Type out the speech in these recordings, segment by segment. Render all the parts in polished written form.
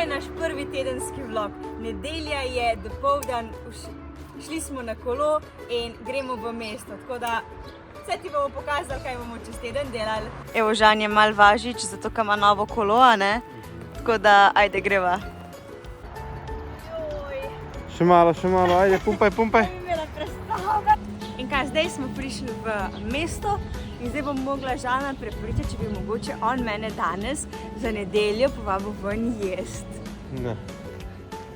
je naš prvi tedenski vlog. Nedelja je dopoldan, šli smo na kolo in gremo v mesto. Tako da vse ti bomo pokazali, kaj bomo čez teden delali. Evo, Žan je mal važič, zato ker ima novo kolo, a ne? Tako da, ajde, greva. Še malo, ajde, pumpaj. In kaj, zdaj smo prišli v mesto in zdaj bom mogla Žana prepričati, če bi mogoče on mene danes za nedeljo povabil ven jest. Ne.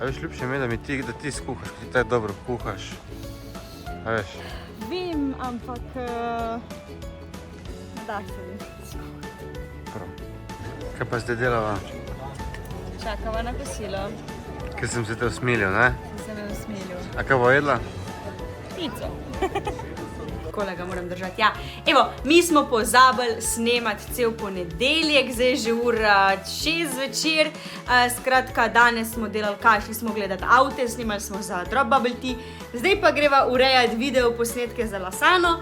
A veš, ljubše mi, da ti skuhaš, ker ti tako dobro kuhaš. A veš? Vem, ampak ne da se mi skuhati. Prav. Kaj pa zdaj delava? Čakava na kosilo. Ker sem se te usmilil, ne? Sem me usmilil. A kaj bo jedla? Pico. Kolega moram držati. Ja, evo, mi smo pozabili snemati cel ponedeljek, zdaj je že ura 6 zvečer. Skratka, danes smo delali kaj, šli smo gledati avte, snimali smo za Drop Bubble Tea. Zdaj pa greva urejati video posnetke za Lasano.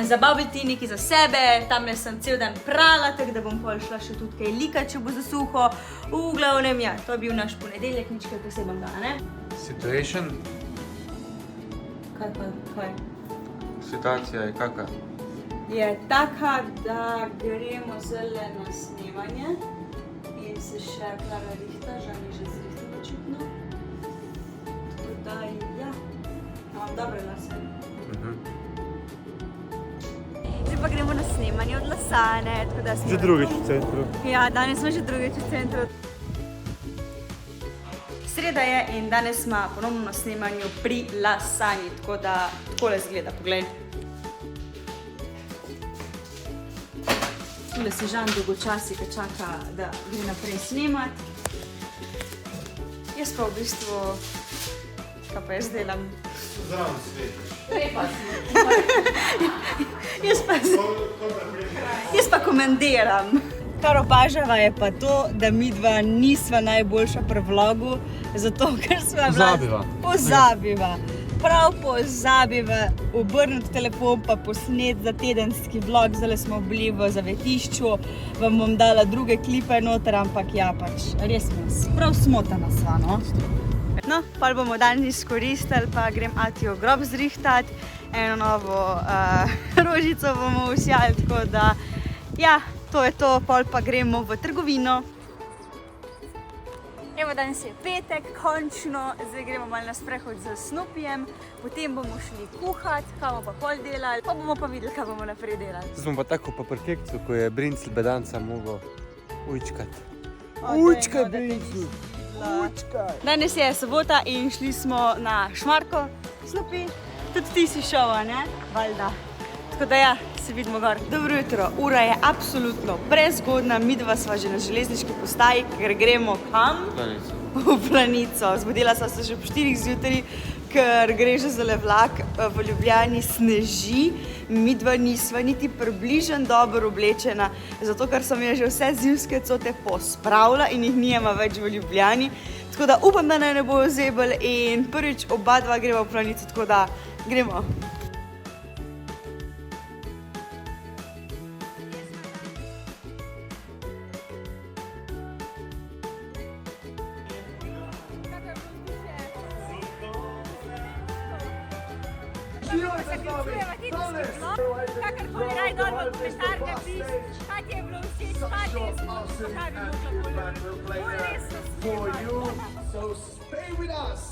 Za Bubble Tea nekaj za sebe, tamle sem cel dan prala, tako da bom pol šla še tudi kaj lika, če bo zasuho. V glavnem, ja, to je bil naš ponedeljek, nič kaj posebnega, ne? Situation? Kaj? Situacija je kaka? Je taka, da gremo zelo na snemanje in se še Klara rihta, Žan je že zrihtal očitno. Tako da, ja, imam dobre lase. Zdaj pa gremo na snemanje od Lasane, tako da smo... Že drugič v centru. Ja, danes smo že drugič v centru. Sreda je in danes smo ponovno na snemanju pri Lasani, tako da takole izgleda, poglej. Tule se Žan dolgočasi, ki čaka, da gre naprej snemat. Jaz pa v bistvu, kaj pa jaz delam? Zraven svetiš. Lepa si. Jaz pa komandiram. Kar opažava je pa to, da midva nisva najboljša pri vlogu, zato ker sva pozabiva. Prav pozabiva obrniti telefon pa posnet za tedenski vlog. Zdaj smo bili v zavetišču, vam bom dala druge klipe noter, ampak ja, pač res prav smotana sva, no. No, pa bomo danes izkoristili, pa grem Atijo grob zrihtati, eno novo rožico bomo usijali, tako da, ja, to je to, pol pa gremo v trgovino. Evo, danes je petek, končno, zdaj gremo malo na sprehod z Snoopyjem, potem bomo šli kuhati, kaj bomo pa pol delali, pa bomo pa videli, kaj bomo naprej delali. Zdaj smo pa tako pa pri kekcu, ko je Brincl Bedanca mogel ujčkati. Ujčkaj, Brincl! Danes je sobota in šli smo na Šmarko. Snoopy, tudi ti si šel, ne? Valjda. Tako da ja, se vidimo gor. Dobro jutro, ura je absolutno prezgodna, midva sva že na železniški postaji, ker gremo kam? Planico. V Planico. Zbudila sva se že po 4 zjutraj, ker gre že zale vlak, v Ljubljani sneži. Midva nisva niti približno dobro oblečena, zato ker sem je že vse zimske cote pospravila in jih nijema več v Ljubljani. Tako da upam, da ne bo zebel in prvič oba dva greva v Planico, tako da gremo. Kakorkoli raj dol v komentar napis, kaj ti je bilo všeč, kaj ti je smutno, kaj bi mogla bolj resno snimati. So stay with us.